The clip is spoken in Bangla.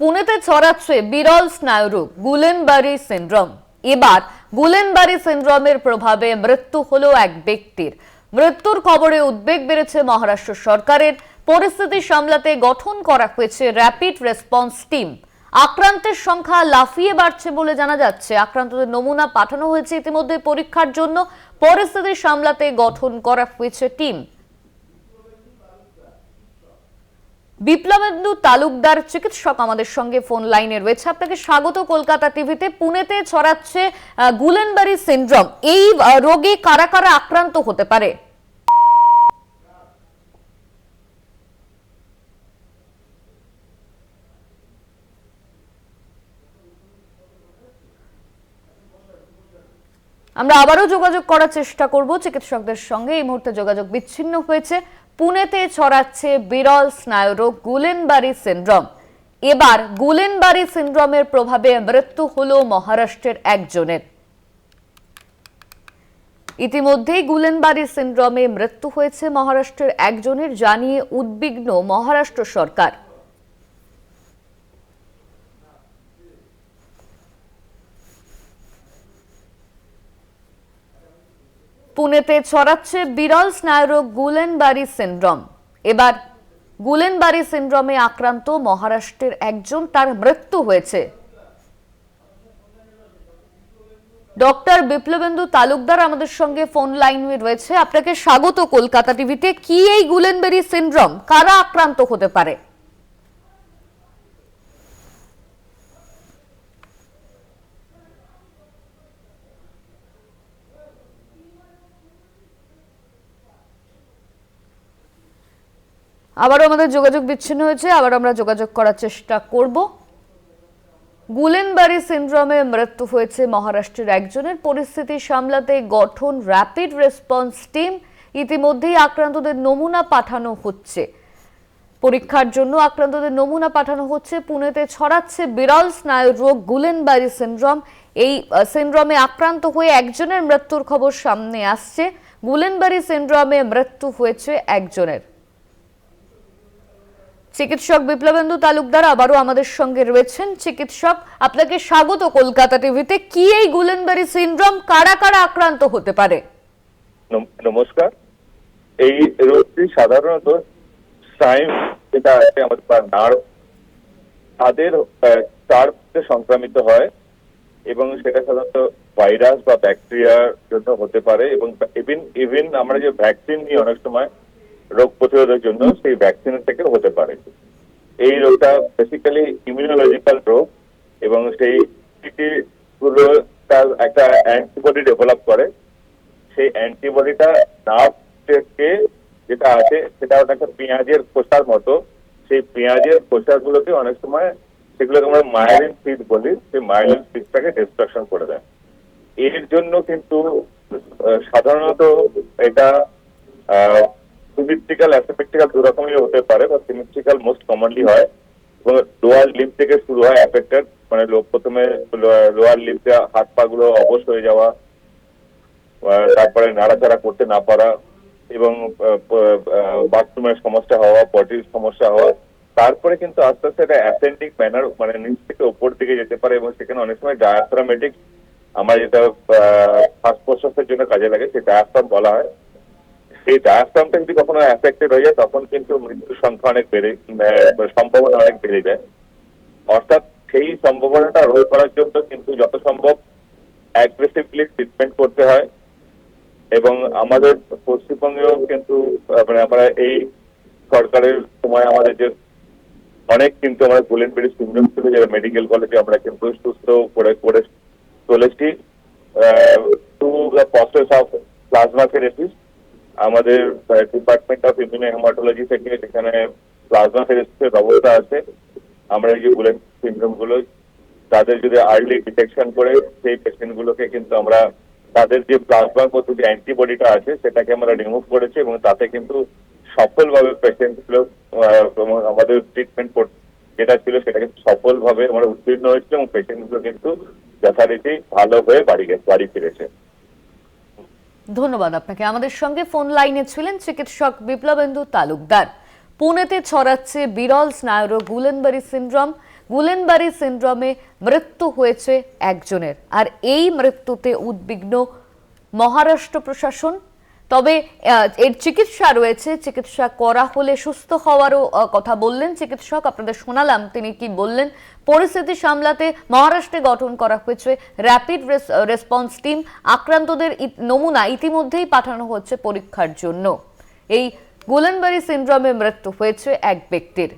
পুনেতে ছড়াচ্ছে বিরল স্নায়ুরোগ গুলেনবারি সিন্ড্রোম। এবার গুলেনবারি সিন্ড্রোমের প্রভাবে মৃত্যু হলো এক ব্যক্তির। মৃত্যুর খবরে উদ্বেগ বেড়েছে মহারাষ্ট্র সরকারের। পরিস্থিতি সামলাতে গঠন করা হয়েছে র্যাপিড রেসপন্স টিম। আক্রান্তের সংখ্যা লাফিয়ে বাড়ছে বলে জানা যাচ্ছে। আক্রান্তদের নমুনা পাঠানো হয়েছে ইতিমধ্যে পরীক্ষার জন্য। পরিস্থিতি সামলাতে গঠন করা হয়েছে টিম। বিপ্লবেন্দু তালুকদার চিকিৎসক আমাদের সঙ্গে ফোন লাইনে রয়েছে। আপনাকে স্বাগত কলকাতা টিভিতে। পুনেতে ছড়াচ্ছে গুলেনবারি সিন্ড্রোম। এই রোগে কারা কারা আক্রান্ত হতে পারে? আমরা আবারও যোগাযোগ করার চেষ্টা করব চিকিৎসকদের সঙ্গে। এই মুহূর্তে যোগাযোগ বিচ্ছিন্ন হয়েছে। পুনেতে ছড়াচ্ছে বিরল স্নায়ুরোগ গুলেনবারি সিন্ড্রোম। এবার গুলেনবারি সিন্ড্রোমের প্রভাবে মৃত্যু হলো মহারাষ্ট্রের একজনের। ইতিমধ্যেই গুলেনবারি সিন্ড্রোমে মৃত্যু হয়েছে মহারাষ্ট্রের একজনের, জানিয়ে উদ্বিগ্ন মহারাষ্ট্র সরকার। পুনেতে ছড়াচ্ছে বিরল স্নায়ুরোগ গুলেনবারি সিন্ড্রোম। এবার গুলেনবারি সিন্ড্রোমে আক্রান্ত মহারাষ্ট্রের একজন, তার মৃত্যু হয়েছে। ডক্টর বিপ্লবেন্দু তালুকদার আমাদের সঙ্গে ফোন লাইনে রয়েছে। আপনাকে স্বাগত কলকাতা টিভিতে। কি এই গুলেনবারি সিন্ড্রোম, কারা আক্রান্ত হতে পারে? আবারও আমাদের যোগাযোগ বিচ্ছিন্ন হয়েছে, আবার আমরা যোগাযোগ করার চেষ্টা করব। গুলেনবারি সিন্ড্রোমে মৃত্যু হয়েছে মহারাষ্ট্রের একজনের। পরিস্থিতি সামলাতে গঠন র্যাপিড রেসপন্স টিম। ইতিমধ্যেই আক্রান্তদের নমুনা পাঠানো হচ্ছে পরীক্ষার জন্য। আক্রান্তদের নমুনা পাঠানো হচ্ছে। পুনেতে ছড়াচ্ছে বিরল স্নায়ুর রোগ গুলেনবারি সিন্ড্রোম। এই সিন্ড্রোমে আক্রান্ত হয়ে একজনের মৃত্যুর খবর সামনে আসছে। গুলেনবারি সিন্ড্রোমে মৃত্যু হয়েছে একজনের। চিকিৎসক বিপ্লবেন্দু তালুকদার আবারও আমাদের সঙ্গে রয়েছেন। চিকিৎসক, আপনাকে স্বাগত কলকাতা টিভিতে। কি এই গুলেনবারি সিন্ড্রোম, কারা কারা আক্রান্ত হতে পারে? নমস্কার। এই রোগটি সাধারণত স্নায়ু যেটা আছে আমাদের নার্ভ, তাদের চার্জে সংক্রামিত হয় এবং সেটা সাধারণত ভাইরাস বা ব্যাকটেরিয়ার জন্য হতে পারে। এবং ইভেন আমরা যে ভ্যাকসিন নিই অনেক সময় রোগ প্রতিরোধের জন্য, সেই ভ্যাকসিনের থেকে হতে পারে। এই রোগটা বেসিক্যালি ইমিউনোলজিক্যাল রোগ এবং সেই গুলো তার একটা অ্যান্টিবডি ডেভেলপ করে। সেই অ্যান্টিবডিটা নার্ভ থেকে যেটা আছে সেটা একটা পেঁয়াজের খোসার মতো। সেই পেঁয়াজের খোসাগুলোকে অনেক সময় সেগুলোকে আমরা মাইলিন সিড বলি, সেই মাইলিন সিডটাকে ডিস্ট্রাকশন করে দেয়। এর জন্য কিন্তু সাধারণত এটা সিমেট্রিক্যাল অ্যাসিমেট্রিক্যাল দু রকমই হতে পারে, বা সিমেট্রিক্যাল মোস্ট কমনলি হয় এবং লোয়ার লিম্ব থেকে শুরু হয় অ্যাফেক্টেড। মানে প্রথমে লোয়ার লিম্বে হাত পা গুলো অবশ হয়ে যাওয়া, তারপরে নাড়াচাড়া করতে না পারা এবং বাথরুমের সমস্যা হওয়া, পটির সমস্যা হওয়া। তারপরে কিন্তু আস্তে আস্তে একটা অ্যাসেন্ডিং ম্যানার, মানে নিচ থেকে উপর দিকে যেতে পারে এবং সেখানে অনেক সময় ডায়াফ্রামেটিক, আমরা যেটা শ্বাস প্রশ্বাসের জন্য কাজে লাগে সেই ডায়াফ্রাম বলা হয়, সেই ডায়াফ্রামটা যদি কখনো অ্যাফেক্টেড হয়ে যায় তখন কিন্তু মৃত্যুর সংখ্যা অনেক সম্ভাবনা অনেক বেড়ে যায়। অর্থাৎ সেই সম্ভাবনাটা রোধ করার জন্য কিন্তু যত সম্ভব অ্যাগ্রেসিভলি ট্রিটমেন্ট করতে হয়। এবং আমাদের পশ্চিমবঙ্গেও কিন্তু মানে আমরা এই সরকারের সময় আমাদের যে অনেক কিন্তু আমরা গুলেনবারি সিন্ড্রোম ছিল, যেটা মেডিকেল কলেজে আমরা কিন্তু সুস্থ করে করে চলেছি। To the process of plasma therapy, আমাদের ডিপার্টমেন্ট অফ ইমিউনো হেমাটোলজি থেকে যেখানে প্লাজমা থেরাপির ব্যবস্থা আছে। আমরা এই যে গুলেনবারি সিন্ড্রোম গুলো তাদের যদি আর্লি ডিটেকশন করে সেই পেশেন্ট গুলোকে কিন্তু আমরা তাদের যে প্লাজমার মধ্যে যে অ্যান্টিবডিটা আছে সেটাকে আমরা রিমুভ করেছি এবং তাতে কিন্তু সফলভাবে পেশেন্ট গুলো আমাদের ট্রিটমেন্ট যেটা ছিল সেটা কিন্তু সফলভাবে আমরা উত্তীর্ণ হয়েছিল এবং পেশেন্ট গুলো কিন্তু যথারীতি ভালো হয়ে বাড়ি ফিরেছে। ধন্যবাদ আপনাকে। আমাদের সঙ্গে ফোন লাইনে ছিলেন চিকিৎসক বিপ্লবেন্দু তালুকদার। পুনেতে ছড়াচ্ছে বিরল স্নায়ুরোগ গুলেনবারি সিন্ড্রোম। গুলেনবারি সিনড্রোমে মৃত্যু হয়েছে একজনের, আর এই মৃত্যুতে উদ্বিগ্ন মহারাষ্ট্র প্রশাসন। তবে এর চিকিৎসা রয়েছে, চিকিৎসা করা হলে সুস্থ হওয়ারও কথা বললেন চিকিৎসক। আপনাদের শোনালাম তিনি কি বললেন। পরিস্থিতি সামলাতে মহারাষ্ট্রে গঠন করা হয়েছে র্যাপিড রেসপন্স টিম। আক্রান্তদের নমুনা ইতিমধ্যেই পাঠানো হচ্ছে পরীক্ষার জন্য। এই গুলেনবারি সিনড্রোমে মৃত্যু হয়েছে এক ব্যক্তির।